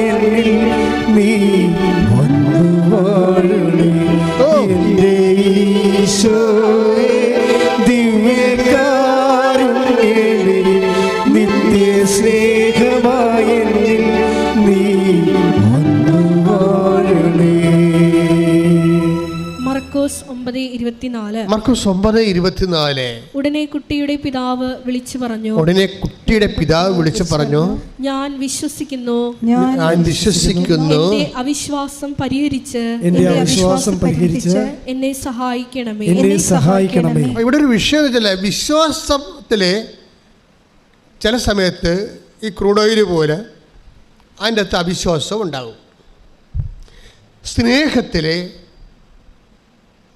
നീ വന്നു വാഴണേ. എൻ്റെ ഈശോയേ ദിവ്യകാരുണ്യമേ, നിത്യ സ്നേഹമായ നീ വന്നു വാഴണേ. മർക്കോസ് 9:24. മർക്കോസ് 9:24. ഉടനെ കുട്ടിയുടെ പിതാവ് വിളിച്ചു പറഞ്ഞു, ഞാൻ വിശ്വസിക്കുന്നു, എന്റെ അവിശ്വാസം പരിഹരിച്ച് എന്നെ സഹായിക്കണമേ. ഇവിടെ ഒരു വിഷയം വെച്ചാൽ വിശ്വാസത്തിലെ ചില സമയത്ത് ഈ ക്രൂഡ് ഓയിൽ പോലെ അതിൻ്റെ അകത്ത് അവിശ്വാസം ഉണ്ടാകും. സ്നേഹത്തിലെ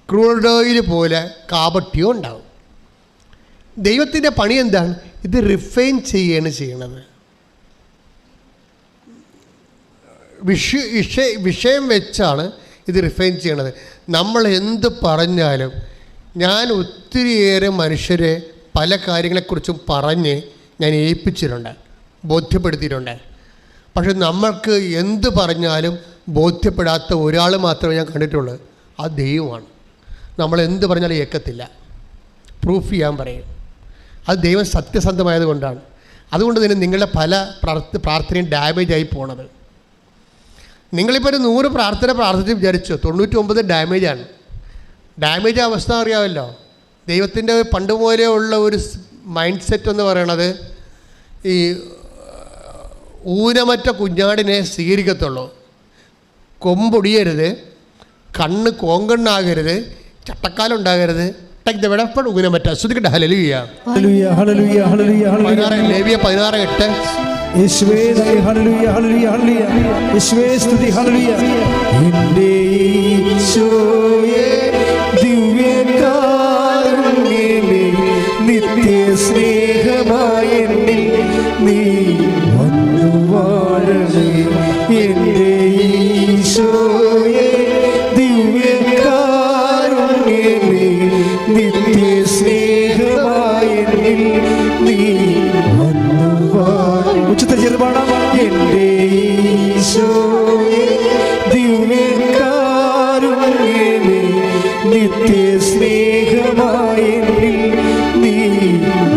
ക്രൂഡ് ഓയിൽ പോലെ കാപട്യവും ഉണ്ടാകും. ദൈവത്തിൻ്റെ പണി എന്താണ്? ഇത് റിഫൈൻ ചെയ്യുകയാണ് ചെയ്യണത്. വിഷയം വെച്ചാണ് ഇത് റിഫൈൻ ചെയ്യണത്. നമ്മൾ എന്ത് പറഞ്ഞാലും, ഞാൻ ഒത്തിരിയേറെ മനുഷ്യരെ പല കാര്യങ്ങളെക്കുറിച്ചും പറഞ്ഞ് ഞാൻ ഏൽപ്പിച്ചിട്ടുണ്ട്, ബോധ്യപ്പെടുത്തിയിട്ടുണ്ട്. പക്ഷെ നമ്മൾക്ക് എന്ത് പറഞ്ഞാലും ബോധ്യപ്പെടാത്ത ഒരാൾ മാത്രമേ ഞാൻ കണ്ടിട്ടുള്ളൂ, ആ ദൈവമാണ്. നമ്മൾ എന്ത് പറഞ്ഞാലും ഏൽക്കത്തില്ല, പ്രൂഫ് ചെയ്യാൻ പറയും. അത് ദൈവം സത്യസന്ധമായത് കൊണ്ടാണ്. അതുകൊണ്ട് തന്നെ നിങ്ങളുടെ പല പ്രാർത്ഥനയും ഡാമേജായി പോണത്. നിങ്ങളിപ്പോൾ ഒരു 100 പ്രാർത്ഥന പ്രാർത്ഥിച്ച് വിചാരിച്ചു, 99 ഡാമേജാണ്. ഡാമേജ് അവസ്ഥ അറിയാമല്ലോ. ദൈവത്തിൻ്റെ പണ്ട് പോലെ ഉള്ള ഒരു മൈൻഡ് സെറ്റ് എന്ന് പറയണത്, ഈ ഊനമറ്റ കുഞ്ഞാടിനെ സ്വീകരിക്കത്തുള്ളൂ, കൊമ്പൊടിയരുത്, കണ്ണ് കോങ്കണ്ണാകരുത്, ചട്ടക്കാലുണ്ടാകരുത്. ഊനമറ്റ ശ്രുതിക്കട്ടെ. ഹല്ലേലൂയ, ലേവ്യ 16:8. യേശുവേ ഹല്ലേലൂയ, ഹല്ലേലൂയ, ഹല്ലേലൂയ. യേശുവേ സ്തുതി, ഹല്ലേലൂയ. എൻ്റെ ഈശോയേ ദിവ്യകാരുണ്യമേ, നിത്യ സ്നേഹമായ നീ വന്നു വാഴണേ. എൻ്റെ ഈശോയേ ദിവ്യകാരുണ്യമേ, നിത്യ സ്നേഹമായ നീ വന്നു വാഴണേ. ഉച്ചത്തിൽ ചെറുപാടാം. എൻ്റെ ഈശോയേ ദിവ്യകാരുണ്യമേ, നിത്യ സ്നേഹമായ നീ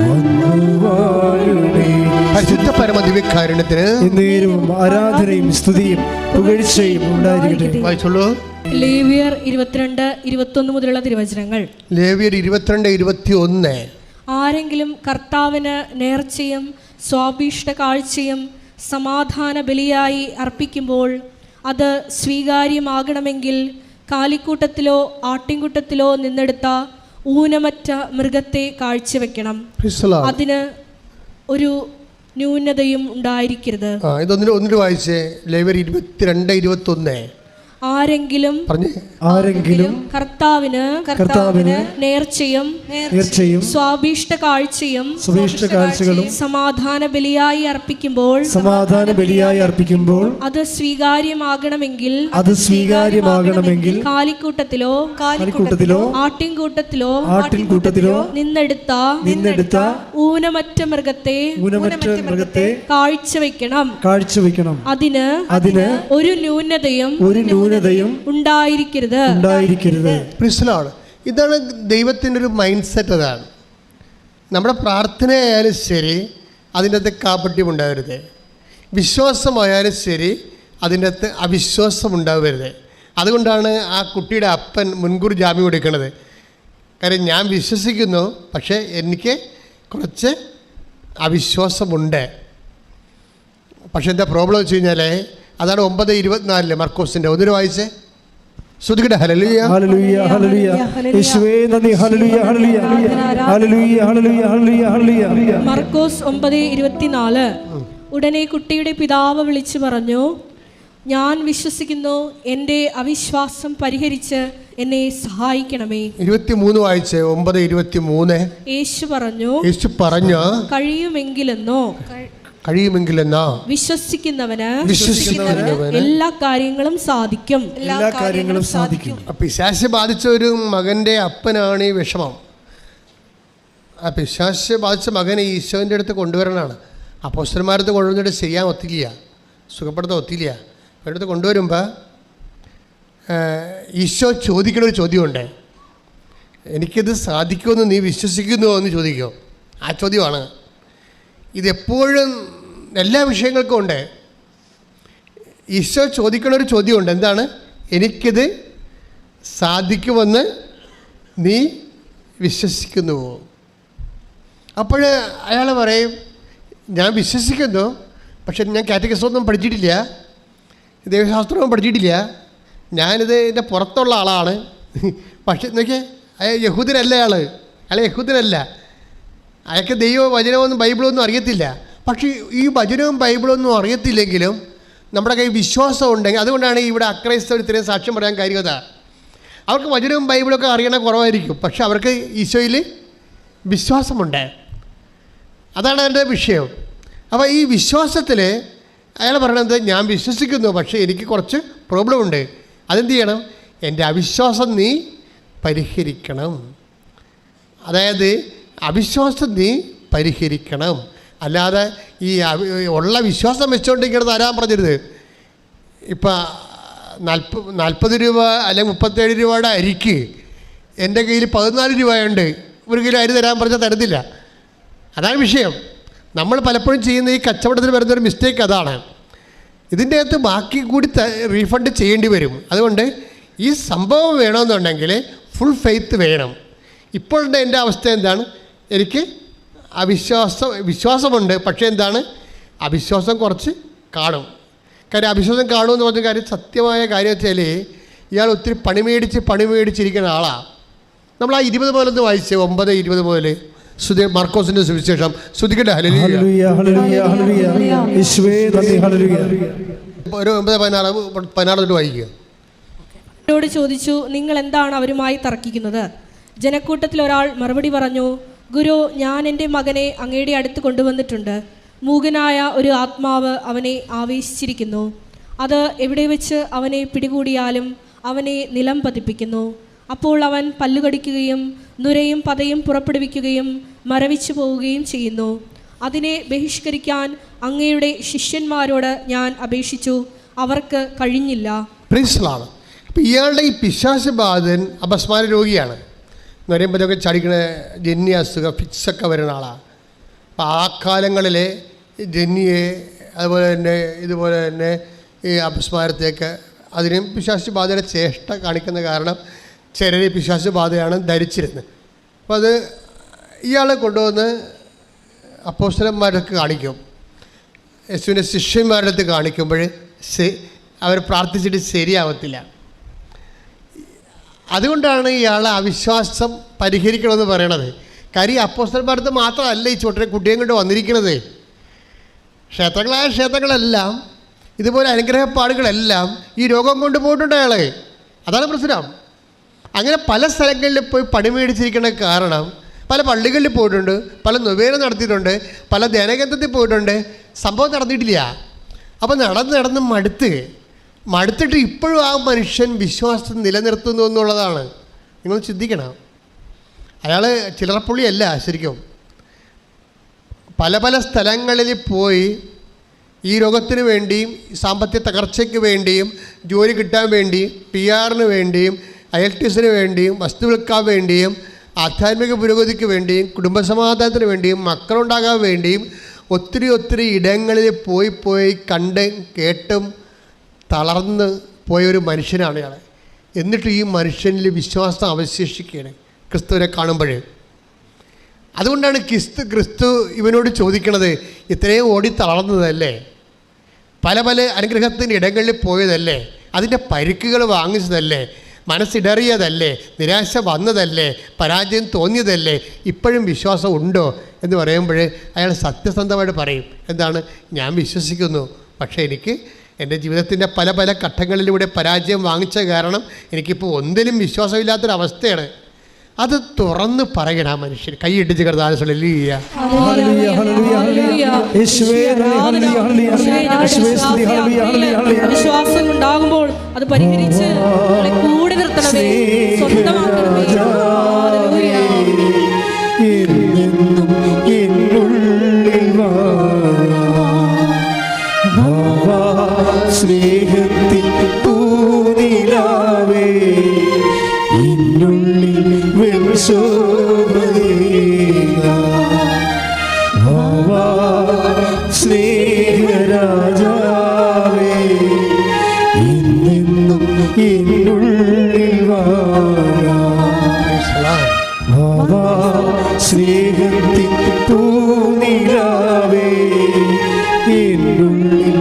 വന്നു വാഴണേ. പരിശുദ്ധ പരമ ദിവ്യകാരുണ്യത്തിന് എന്നേരവും ആരാധനയും സ്തുതിയും പുകഴ്ചയും ഉണ്ടായിരിക്കട്ടെ. വായിച്ചോളൂ. ലേവ്യർ 22:21 മുതലുള്ള തിരുവചനങ്ങൾ. ലേവ്യർ 22:21. ആരെങ്കിലും കർത്താവിന് നേർച്ചയും സ്വാഭീഷ്ട കാഴ്ചയും സമാധാന ബലിയായി അർപ്പിക്കുമ്പോൾ അത് സ്വീകാര്യമാകണമെങ്കിൽ കാലിക്കൂട്ടത്തിലോ ആട്ടിൻകൂട്ടത്തിലോ നിന്നെടുത്ത ഊനമറ്റ മൃഗത്തെ കാഴ്ചവെക്കണം. അതിന് ഒരു ന്യൂനതയും ഉണ്ടായിരിക്കരുത്. ഇതൊന്നിട്ട് വായിച്ചേ. ലേവ്യർ 22:21. ആരെങ്കിലും കർത്താവിന് നേർച്ചയും സ്വാഭീഷ്ട കാഴ്ചയും സമാധാന ബലിയായി അർപ്പിക്കുമ്പോൾ അത് സ്വീകാര്യമാകണമെങ്കിൽ കാലിക്കൂട്ടത്തിലോ ആട്ടിൻകൂട്ടത്തിലോ നിന്നെടുത്ത ഊനമറ്റ മൃഗത്തെ കാഴ്ചവെക്കണം. അതിന് ഒരു ന്യൂനതയും ഉണ്ടായിരിക്കരുത്. ഇതാണ് ദൈവത്തിൻ്റെ ഒരു മൈൻഡ് സെറ്റ്. അതാണ് നമ്മുടെ പ്രാർത്ഥനയായാലും ശരി അതിൻ്റെ അകത്ത് കാപട്യം ഉണ്ടാവരുത്. വിശ്വാസമായാലും ശരി അതിൻ്റെ അകത്ത് അവിശ്വാസം ഉണ്ടാവരുത്. അതുകൊണ്ടാണ് ആ കുട്ടിയുടെ അപ്പൻ മുൻകൂർ ജാമ്യം കൊടുക്കുന്നത്. കാര്യം ഞാൻ വിശ്വസിക്കുന്നു, പക്ഷേ എനിക്ക് കുറച്ച് അവിശ്വാസമുണ്ട്. പക്ഷെ എന്താ പ്രോബ്ലം വെച്ച് കഴിഞ്ഞാൽ അതാണ് 9:24 മർക്കോസിൻ്റെ. ഒന്നിന് വായിച്ചേ. ശ്രുതികട്ടെ. ഹല്ലേലൂയ ഹല്ലേലൂയ ഹല്ലേലൂയ യേശുവേ നന്ദി. ഹല്ലേലൂയ ഹല്ലേലൂയ ഹല്ലേലൂയ ഹല്ലേലൂയ ഹല്ലേലൂയ. മർക്കോസ് 9:24. ഉടനെ കുട്ടിയുടെ പിതാവ് വിളിച്ചു പറഞ്ഞു, ഞാൻ വിശ്വസിക്കുന്നു, എൻ്റെ അവിശ്വാസം പരിഹരിച്ച് എന്നെ സഹായിക്കണമേ. 23 വായിച്ചേ. 9:23. യേശു പറഞ്ഞു കഴിയുമെങ്കിലെന്നോ വിശ്വസിക്കുന്നവന് എല്ലാ കാര്യങ്ങളും സാധിക്കും. പിശാച് ബാധിച്ച ഒരു മകൻ്റെ അപ്പനാണ് ഈ വിഷമം. ആ പിശാച് ബാധിച്ച മകനെ ഈശോൻ്റെ അടുത്ത് കൊണ്ടുവരണമാണ്. അപ്പോസ്തലന്മാരടുത്ത് കൊണ്ടുവന്നിട്ട് ചെയ്യാൻ ഒത്തില്ല, സുഖപ്പെടുത്താൻ ഒത്തില്ല. അവരുടെ അടുത്ത് കൊണ്ടുവരുമ്പോൾ ഈശോ ചോദിക്കണൊരു ചോദ്യമുണ്ട്. എനിക്കിത് സാധിക്കുമെന്ന് നീ വിശ്വസിക്കുന്നുവോ എന്ന് ചോദിക്കുമോ? ആ ചോദ്യമാണ്. ഇതെപ്പോഴും എല്ലാ വിഷയങ്ങൾക്കും ഉണ്ട്. ഈശോ ചോദിക്കണൊരു ചോദ്യമുണ്ട്. എന്താണ്? എനിക്കിത് സാധിക്കുമെന്ന് നീ വിശ്വസിക്കുന്നുവോ? അപ്പോൾ അയാൾ പറയും, ഞാൻ വിശ്വസിക്കുന്നു, പക്ഷെ ഞാൻ കാറ്റഗറിസമൊന്നും പഠിച്ചിട്ടില്ല, ദൈവശാസ്ത്രമൊന്നും പഠിച്ചിട്ടില്ല, ഞാനിത് എൻ്റെ പുറത്തുള്ള ആളാണ്. പക്ഷെ നോക്കിയേ, അയാൾ യഹൂദനല്ല. അയാൾ യഹൂദനല്ല. അയാൾക്ക് ദൈവവും വചനമൊന്നും ബൈബിളൊന്നും അറിയത്തില്ല. പക്ഷേ ഈ വചനവും ബൈബിളൊന്നും അറിയത്തില്ലെങ്കിലും നമ്മുടെ കയ്യിൽ വിശ്വാസം ഉണ്ടെങ്കിൽ, അതുകൊണ്ടാണ് ഇവിടെ അക്രൈസ്തവർ ഇത്രയും സാക്ഷ്യം പറയാൻ കാര്യത. അവർക്ക് വചനവും ബൈബിളൊക്കെ അറിയണ കുറവായിരിക്കും, പക്ഷെ അവർക്ക് ഈശോയിൽ വിശ്വാസമുണ്ട്. അതാണ് അതിൻ്റെ വിഷയം. അപ്പോൾ ഈ വിശ്വാസത്തിൽ അയാൾ പറയണത്, ഞാൻ വിശ്വസിക്കുന്നു, പക്ഷേ എനിക്ക് കുറച്ച് പ്രോബ്ലം ഉണ്ട്. അതെന്ത് ചെയ്യണം? എൻ്റെ അവിശ്വാസം നീ പരിഹരിക്കണം. അതായത് അവിശ്വാസം നീ പരിഹരിക്കണം. അല്ലാതെ ഈ ഉള്ള വിശ്വാസം വെച്ചുകൊണ്ട് ഇങ്ങനെ തരാൻ പറഞ്ഞരുത്. ഇപ്പം 40 രൂപ അല്ലെങ്കിൽ 37 രൂപയുടെ അരിക്ക് എൻ്റെ കയ്യിൽ 14 രൂപയുണ്ട്, 1 കിലോ അരി തരാൻ പറഞ്ഞാൽ തരത്തില്ല. അതാണ് വിഷയം. നമ്മൾ പലപ്പോഴും ചെയ്യുന്ന ഈ കച്ചവടത്തിൽ വരുന്നൊരു മിസ്റ്റേക്ക് അതാണ്. ഇതിൻ്റെ അകത്ത് ബാക്കി കൂടി റീഫണ്ട് ചെയ്യേണ്ടി വരും. അതുകൊണ്ട് ഈ സംഭവം വേണമെന്നുണ്ടെങ്കിൽ ഫുൾ ഫെയ്ത്ത് വേണം. ഇപ്പോഴത്തെ എൻ്റെ അവസ്ഥ എന്താണ്? എനിക്ക് വിശ്വാസമുണ്ട്, പക്ഷേ എന്താണ്, അവിശ്വാസം കുറച്ച് കാണും. കാര്യം അവിശ്വാസം കാണുമെന്ന് പറഞ്ഞ കാര്യം സത്യമായ കാര്യം വെച്ചാൽ ഇയാൾ ഒത്തിരി പണി മേടിച്ചിരിക്കുന്ന ആളാണ്. നമ്മൾ ആ 20 മുതലൊന്ന് വായിച്ചേ. 9:20 മുതൽ മർക്കോസിൻ്റെ സുവിശേഷം. ശ്രുതിക്കട്ടെ. ഹല്ലേലൂയ ഹല്ലേലൂയ ഹല്ലേലൂയ യേശുവേ നന്ദി. ഹല്ലേലൂയ. ഒരു 9:16 വായിക്കുക. അവരോട് ചോദിച്ചു, നിങ്ങൾ എന്താണ് അവരുമായി തർക്കിക്കുന്നത്? ജനക്കൂട്ടത്തിൽ ഒരാൾ മറുപടി പറഞ്ഞു, ഗുരു, ഞാൻ എൻ്റെ മകനെ അങ്ങയുടെ അടുത്ത് കൊണ്ടുവന്നിട്ടുണ്ട്. മൂകനായ ഒരു ആത്മാവ് അവനെ ആവേശിച്ചിരിക്കുന്നു. അത് എവിടെ വെച്ച് അവനെ പിടികൂടിയാലും അവനെ നിലം പതിപ്പിക്കുന്നു. അപ്പോൾ അവൻ പല്ലുകടിക്കുകയും നുരയും പതയും പുറപ്പെടുവിക്കുകയും മരവിച്ചു പോവുകയും ചെയ്യുന്നു. അതിനെ ബഹിഷ്കരിക്കാൻ അങ്ങയുടെ ശിഷ്യന്മാരോട് ഞാൻ അപേക്ഷിച്ചു, അവർക്ക് കഴിഞ്ഞില്ല. ഇയാളുടെ ഈ പിശാച് ബാധൻ അപസ്മാര രോഗിയാണ്. എന്ന് പറയുമ്പോൾ ഇതൊക്കെ ചടിക്കണ ജന്നി അസുഖം, ഫിക്സൊക്കെ വരുന്ന ആളാണ്. അപ്പോൾ ആ കാലങ്ങളിൽ ജന്നിയെ ഇതുപോലെ തന്നെ ഈ അപസ്മാരത്തേക്ക് അതിനും പിശാച് ബാധയുടെ ചേഷ്ട കാണിക്കുന്ന കാരണം ചിലർ പിശാച് ബാധയാണ് ധരിച്ചിരുന്നത്. അപ്പോൾ അത് ഇയാളെ കൊണ്ടുവന്ന് അപ്പോസ്തലന്മാർക്ക് കാണിക്കും. യേശുവിൻ്റെ ശിഷ്യന്മാരുടെ അടുത്ത് കാണിക്കുമ്പോൾ അവർ പ്രാർത്ഥിച്ചിട്ട് ശരിയാവത്തില്ല. അതുകൊണ്ടാണ് ഇയാൾ അവിശ്വാസം പരിഹരിക്കണമെന്ന് പറയണത്. കാര്യം അപ്പോസ്തലന്മാരുടെ അടുത്ത് മാത്രമല്ല ഈ ചോട്ടനെ കുട്ടിയും കൊണ്ട് വന്നിരിക്കുന്നത്. ക്ഷേത്രങ്ങളായ ക്ഷേത്രങ്ങളെല്ലാം ഇതുപോലെ അനുഗ്രഹപ്പാടുകളെല്ലാം ഈ രോഗം കൊണ്ട് പോയിട്ടുണ്ട് അയാൾ. അതാണ് പ്രശ്നം. അങ്ങനെ പല സ്ഥലങ്ങളിൽ പോയി പണി മേടിച്ചിരിക്കുന്ന കാരണം പല പള്ളികളിൽ പോയിട്ടുണ്ട്, പല നൊവേന നടത്തിയിട്ടുണ്ട്, പല ധ്യാനകേന്ദ്രത്തിൽ പോയിട്ടുണ്ട്, സംഭവം നടന്നിട്ടില്ല. അപ്പോൾ നടന്ന് മടുത്തിട്ട് ഇപ്പോഴും ആ മനുഷ്യൻ വിശ്വാസം നിലനിർത്തുന്നു എന്നുള്ളതാണ്. നിങ്ങൾ ചിന്തിക്കണം. അയാൾ ചില്ലറപ്പുള്ളിയല്ല ശരിക്കും. പല സ്ഥലങ്ങളിൽ പോയി ഈ രോഗത്തിന് വേണ്ടിയും സാമ്പത്തിക തകർച്ചയ്ക്ക് വേണ്ടിയും ജോലി കിട്ടാൻ വേണ്ടിയും PR-ന് വേണ്ടിയും IELTS-ന് വേണ്ടിയും വസ്തു വിൽക്കാൻ വേണ്ടിയും ആധ്യാത്മിക പുരോഗതിക്ക് വേണ്ടിയും കുടുംബസമാധാനത്തിന് വേണ്ടിയും മക്കളുണ്ടാകാൻ വേണ്ടിയും ഒത്തിരി ഇടങ്ങളിൽ പോയി കണ്ടും കേട്ടും തളർന്ന് പോയൊരു മനുഷ്യനാണ് ഇയാൾ. എന്നിട്ട് ഈ മനുഷ്യനിൽ വിശ്വാസം അവശേഷിക്കുകയാണ് ക്രിസ്തുവിനെ കാണുമ്പോൾ. അതുകൊണ്ടാണ് ക്രിസ്തു ഇവനോട് ചോദിക്കണത്, ഇത്രയും ഓടി തളർന്നതല്ലേ, പല അനുഗ്രഹത്തിൻ്റെ ഇടങ്ങളിൽ പോയതല്ലേ, അതിൻ്റെ പരിക്കുകൾ വാങ്ങിച്ചതല്ലേ, മനസ്സിടറിയതല്ലേ, നിരാശ വന്നതല്ലേ, പരാജയം തോന്നിയതല്ലേ, ഇപ്പോഴും വിശ്വാസം ഉണ്ടോ എന്ന് പറയുമ്പോൾ അയാൾ സത്യസന്ധമായിട്ട് പറയും, എന്താണ്, ഞാൻ വിശ്വസിക്കുന്നു, പക്ഷേ എനിക്ക് എൻ്റെ ജീവിതത്തിൻ്റെ പല ഘട്ടങ്ങളിലൂടെ പരാജയം വാങ്ങിച്ച കാരണം എനിക്കിപ്പോൾ ഒന്നിലും വിശ്വാസമില്ലാത്തൊരവസ്ഥയാണ്. അത് തുറന്ന് പറയണം ആ മനുഷ്യൻ. കൈയിട്ടിച്ച് വിശ്വാസം ഉണ്ടാകുമ്പോൾ അത് പരിഹരിച്ച് കൂടി നിർത്തണമേ, സ്വന്തമാക്കണമേ. സ്നേഹത്തിൽ പൂനിലാവേ എന്നുള്ളിൽ സ്നേഹരാജാവേ എന്നെന്നും എന്നുള്ളിൽ സ്നേഹത്തിൽ പൂനിലാവേ എന്നുള്ളിൽ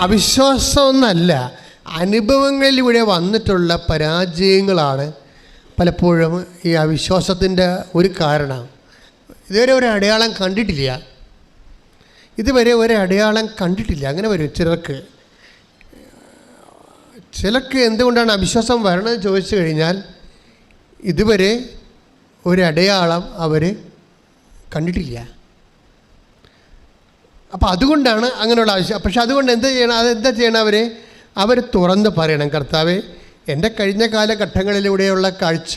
അവിശ്വാസമൊന്നല്ല, അനുഭവങ്ങളിലൂടെ വന്നിട്ടുള്ള പരാജയങ്ങളാണ് പലപ്പോഴും ഈ അവിശ്വാസത്തിൻ്റെ ഒരു കാരണം. ഇതുവരെ ഒരു അടയാളം കണ്ടിട്ടില്ല. അങ്ങനെ വരും ചിലർക്ക് എന്തുകൊണ്ടാണ് അവിശ്വാസം വരണമെന്ന് ചോദിച്ചു കഴിഞ്ഞാൽ ഇതുവരെ ഒരടയാളം അവർ കണ്ടിട്ടില്ല. അപ്പോൾ അതുകൊണ്ടാണ് അങ്ങനെയുള്ള ആവശ്യം. പക്ഷെ അതുകൊണ്ട് എന്താ ചെയ്യണം അവർ തുറന്ന് പറയണം, കർത്താവേ, എൻ്റെ കഴിഞ്ഞ കാലഘട്ടങ്ങളിലൂടെയുള്ള കാഴ്ച,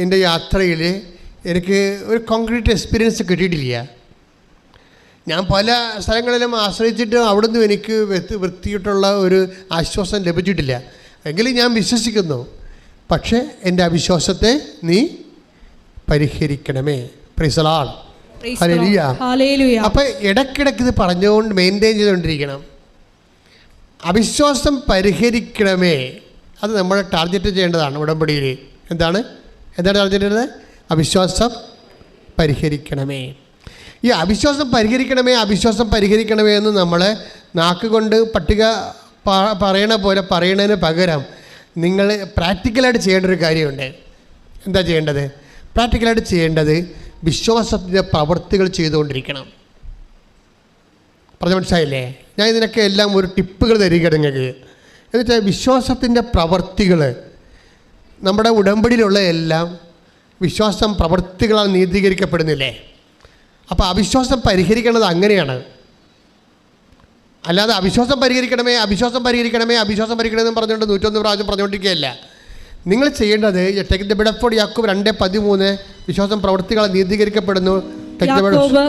എൻ്റെ യാത്രയിൽ എനിക്ക് ഒരു കോൺക്രീറ്റ് എക്സ്പീരിയൻസ് കിട്ടിയിട്ടില്ല. ഞാൻ പല സ്ഥലങ്ങളിലും ആശ്രയിച്ചിട്ടും അവിടുന്ന് എനിക്ക് വൃത്തിയിട്ടുള്ള ഒരു ആശ്വാസം ലഭിച്ചിട്ടില്ല. എങ്കിലും ഞാൻ വിശ്വസിക്കുന്നു, പക്ഷേ എൻ്റെ അവിശ്വാസത്തെ നീ പരിഹരിക്കണമേ. Praise the Lord. ഹല്ലേലൂയ. അപ്പം ഇടയ്ക്കിടയ്ക്ക് ഇത് പറഞ്ഞുകൊണ്ട് മെയിൻറ്റെയിൻ ചെയ്തുകൊണ്ടിരിക്കണം. അവിശ്വാസം പരിഹരിക്കണമേ, അത് നമ്മൾ ടാർഗറ്റ് ചെയ്യേണ്ടതാണ് ഉടമ്പടിയിൽ. എന്താണ് ടാർഗറ്റ് ചെയ്യേണ്ടത്? അവിശ്വാസം പരിഹരിക്കണമേ. ഈ അവിശ്വാസം പരിഹരിക്കണമേ എന്ന് നമ്മൾ നാക്കുകൊണ്ട് പട്ടിക പറയണ പോലെ പറയണതിന് പകരം നിങ്ങൾ പ്രാക്ടിക്കലായിട്ട് ചെയ്യേണ്ട ഒരു കാര്യമുണ്ട്. എന്താ ചെയ്യേണ്ടത്? പ്രാക്ടിക്കലായിട്ട് ചെയ്യേണ്ടത് വിശ്വാസത്തിൻ്റെ പ്രവൃത്തികൾ ചെയ്തുകൊണ്ടിരിക്കണം. പറഞ്ഞ മനസ്സിലായില്ലേ? ഞാൻ ഇതിനൊക്കെ എല്ലാം ഒരു ടിപ്പുകൾ തരികയാണ് നിങ്ങൾക്ക്. എന്നുവെച്ചാൽ വിശ്വാസത്തിൻ്റെ പ്രവൃത്തികൾ, നമ്മുടെ ഉടമ്പടിയിലുള്ള എല്ലാം വിശ്വാസം പ്രവൃത്തികളാൽ നീതീകരിക്കപ്പെടുന്നില്ലേ? അപ്പോൾ അവിശ്വാസം പരിഹരിക്കേണ്ടത് അങ്ങനെയാണ്. അല്ലാതെ അവിശ്വാസം പരിഹരിക്കണമേ എന്ന് പറഞ്ഞുകൊണ്ട് 101 പ്രാവശ്യം പറഞ്ഞുകൊണ്ടിരിക്കുകയല്ല. നിങ്ങൾ ചെയ്യേണ്ടത് യാക്കോബ് 2:13 വിശ്വാസം പ്രവൃത്തികളെ നീതീകരിക്കപ്പെടുന്നു. യാക്കോബ്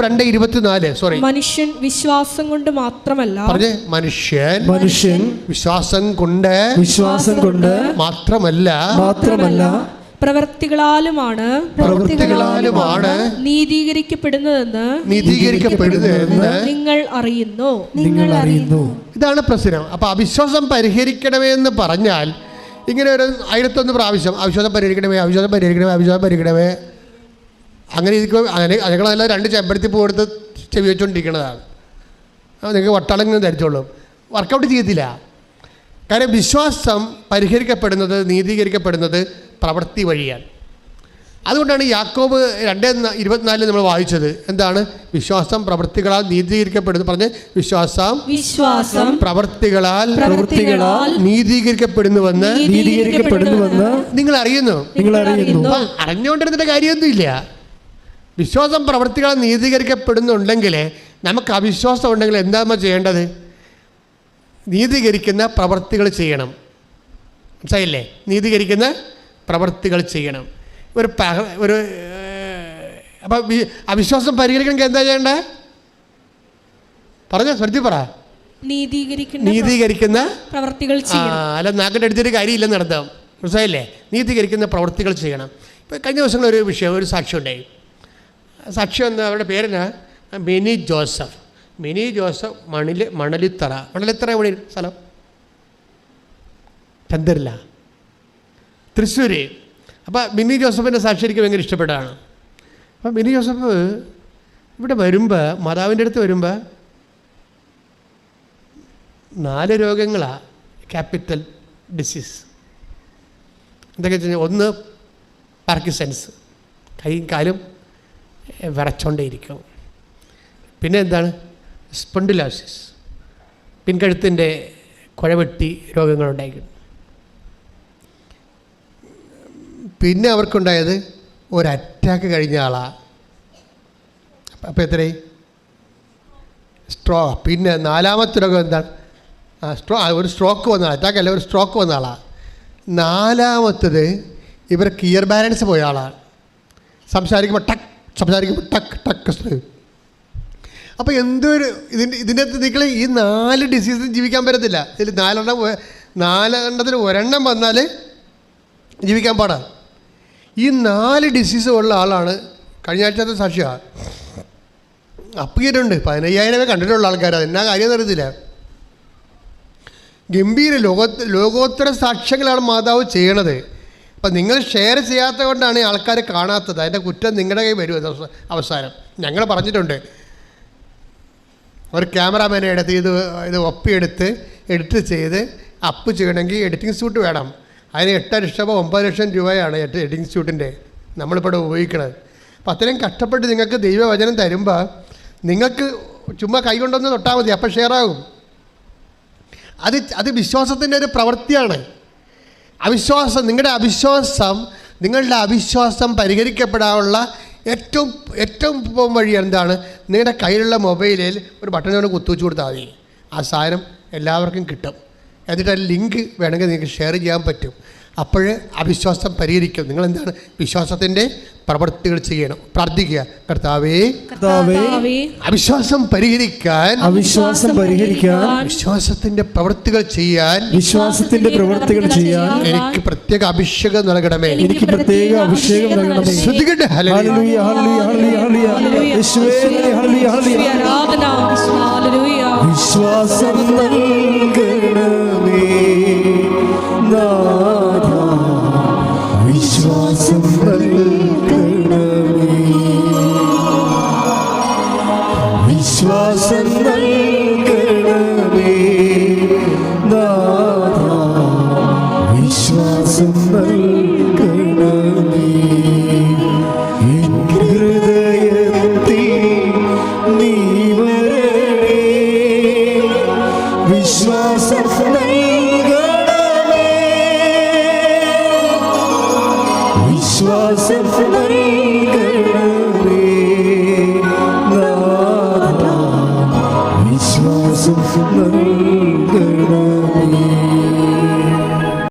2:24 സോറി, മനുഷ്യൻ വിശ്വാസം കൊണ്ട് മാത്രമല്ല, മനുഷ്യൻ വിശ്വാസം കൊണ്ട് മാത്രമല്ല പ്രവൃത്തികളാലുമാണ് നീതീകരിക്കപ്പെടുന്നതെന്ന് നിങ്ങൾ അറിയുന്നു. ഇതാണ് പ്രശ്നം. അപ്പോൾ അവിശ്വാസം പരിഹരിക്കണമേ എന്ന് പറഞ്ഞാൽ ഇങ്ങനെ ഒരു 1001 പ്രാവശ്യം അവിശ്വാസം പരിഹരിക്കണമേ അങ്ങനെ അതുങ്ങളെല്ലാം 2 ചെമ്പരത്തി പൂ എടുത്ത് ചെവി വെച്ചുകൊണ്ടിരിക്കുന്നതാണ്. നിങ്ങൾക്ക് വട്ടളങ്ങ് ധരിച്ചോളൂ, വർക്കൗട്ട് ചെയ്യത്തില്ല. കാരണം വിശ്വാസം പരിഹരിക്കപ്പെടുന്നത്, നീതീകരിക്കപ്പെടുന്നത് പ്രവൃത്തി വഴിയാണ്. അതുകൊണ്ടാണ് യാക്കോബ് 2:24 നമ്മൾ വായിച്ചത്. എന്താണ്? വിശ്വാസം പ്രവൃത്തികളാൽ നീതീകരിക്കപ്പെടുന്നു പറഞ്ഞ്, വിശ്വാസം പ്രവൃത്തികളാൽ നീതീകരിക്കപ്പെടുന്നുവെന്ന് നിങ്ങൾ അറിയുന്നു. അറിഞ്ഞുകൊണ്ടിരുന്നിട്ട് കാര്യമൊന്നുമില്ല. വിശ്വാസം പ്രവൃത്തികളാൽ നീതീകരിക്കപ്പെടുന്നുണ്ടെങ്കിൽ നമുക്ക് അവിശ്വാസം ഉണ്ടെങ്കിൽ എന്താ നമ്മൾ ചെയ്യേണ്ടത്? നീതീകരിക്കുന്ന പ്രവൃത്തികൾ ചെയ്യണം. മനസ്സിലായില്ലേ? നീതീകരിക്കുന്ന പ്രവൃത്തികൾ ചെയ്യണം. അപ്പം അവിശ്വാസം പരിഹരിക്കണമെങ്കിൽ എന്താ ചെയ്യേണ്ടത്? പറ. നീതീകരിക്കുന്ന പ്രവൃത്തികൾ ചെയ്യണം. അല്ല, നാക്കിൻ്റെ അടുത്തൊരു കാര്യമില്ലെന്ന് നടത്താം. മനസ്സിലായില്ലേ? നീതീകരിക്കുന്ന പ്രവൃത്തികൾ ചെയ്യണം. ഇപ്പം കഴിഞ്ഞ ദിവസങ്ങളിൽ ഒരു സാക്ഷ്യം ഉണ്ടായി. സാക്ഷ്യം എന്താ? അവരുടെ പേരെന്നാ? Mini Joseph. മണലിത്തറ എവിടെ സ്ഥലം? ചന്ദ്രല, തൃശ്ശൂർ. അപ്പോൾ മിനി ജോസഫിൻ്റെ സാക്ഷി എനിക്ക് ഭയങ്കര ഇഷ്ടപ്പെട്ടതാണ്. അപ്പം മിനി ജോസഫ് ഇവിടെ വരുമ്പോൾ, മാതാവിൻ്റെ അടുത്ത് വരുമ്പോൾ 4 രോഗങ്ങളാണ് ക്യാപിറ്റൽ ഡിസീസ്. എന്തൊക്കെ വെച്ച് കഴിഞ്ഞാൽ, 1 പാർക്കിൻസൺസ്, കൈയും കാലും വിറച്ചോണ്ടേയിരിക്കും. പിന്നെ എന്താണ്? സ്പോണ്ടിലോസിസ്, പിൻകഴുത്തിൻ്റെ കുഴവെട്ടി രോഗങ്ങളുണ്ടായിരിക്കും. പിന്നെ അവർക്കുണ്ടായത് ഒരു അറ്റാക്ക് കഴിഞ്ഞ ആളാണ്. അപ്പോൾ എത്രയായി? പിന്നെ 4ാമത്തെ രോഗം എന്താണ്? ഒരു സ്ട്രോക്ക് വന്ന, അറ്റാക്ക് അല്ല, ഒരു സ്ട്രോക്ക് വന്ന ആളാണ്. 4ാമത്തത് ഇവർക്ക് ഇയർ ബാലൻസ് പോയ ആളാണ്. സംസാരിക്കുമ്പോൾ ടക്ക്. അപ്പോൾ എന്തൊരു ഇതിൻ്റെ അകത്ത് നിങ്ങൾ ഈ 4 ഡിസീസും ജീവിക്കാൻ പറ്റത്തില്ല. ഇതിൽ 4 ഒരെണ്ണം വന്നാൽ ജീവിക്കാൻ പാടാണ്. ഈ 4 ഡിസീസ് ഉള്ള ആളാണ്. കഴിഞ്ഞ ആഴ്ചത്തെ സാക്ഷിയാണ്. അപ്പീരുണ്ട് 15,000 കണ്ടിട്ടുള്ള ആൾക്കാർ. അതെന്നാ കാര്യം അറിയത്തില്ല. ഗംഭീര ലോകോത്തര സാക്ഷ്യങ്ങളാണ് മാതാവ് ചെയ്യണത്. അപ്പം നിങ്ങൾ ഷെയർ ചെയ്യാത്തത് കൊണ്ടാണ് ആൾക്കാർ കാണാത്തത്. അതിൻ്റെ കുറ്റം നിങ്ങളുടെ കയ്യിൽ വരും അവസാനം. ഞങ്ങൾ പറഞ്ഞിട്ടുണ്ട്, ഒരു ക്യാമറാമാനെ എടുത്ത് ഇത് ഒപ്പിയെടുത്ത് എഡിറ്റ് ചെയ്ത് അപ്പ് ചെയ്യണമെങ്കിൽ എഡിറ്റിംഗ് സ്യൂട്ട് വേണം. അതിന് 8 ലക്ഷമോ 9 ലക്ഷം രൂപയാണ് എഡിറ്റിംഗ് സ്യൂട്ടിൻ്റെ നമ്മളിപ്പോൾ ഉപയോഗിക്കുന്നത്. അപ്പം അത്രയും കഷ്ടപ്പെട്ട് നിങ്ങൾക്ക് ദൈവവചനം തരുമ്പോൾ നിങ്ങൾക്ക് ചുമ്മാ കൈ കൊണ്ടൊന്ന് തൊട്ടാൽ മതി, അപ്പം ഷെയറാകും. അത് വിശ്വാസത്തിൻ്റെ ഒരു പ്രവൃത്തിയാണ്. നിങ്ങളുടെ അവിശ്വാസം പരിഹരിക്കപ്പെടാനുള്ള ഏറ്റവും വഴി എന്താണ്? നിങ്ങളുടെ കയ്യിലുള്ള മൊബൈലിൽ ഒരു ബട്ടൺ കുത്തുവെച്ച് കൊടുത്താൽ മതി. ആ സാധനം എല്ലാവർക്കും കിട്ടും. എന്നിട്ട് ആ ലിങ്ക് വേണമെങ്കിൽ നിങ്ങൾക്ക് ഷെയർ ചെയ്യാൻ പറ്റും. അപ്പോൾ അവിശ്വാസം പരിഹരിക്കും. നിങ്ങൾ എന്താണ്? വിശ്വാസത്തിൻ്റെ പ്രവൃത്തികൾ ചെയ്യണം. പ്രാർത്ഥിക്കുക, കർത്താവേ അവിശ്വാസം പരിഹരിക്കാൻ വിശ്വാസത്തിന്റെ പ്രവൃത്തികൾ ചെയ്യാൻ എനിക്ക് പ്രത്യേക അഭിഷേകം നൽകണമേ. ശ്രദ്ധിക്കട്ടെ. വിശ്വാസം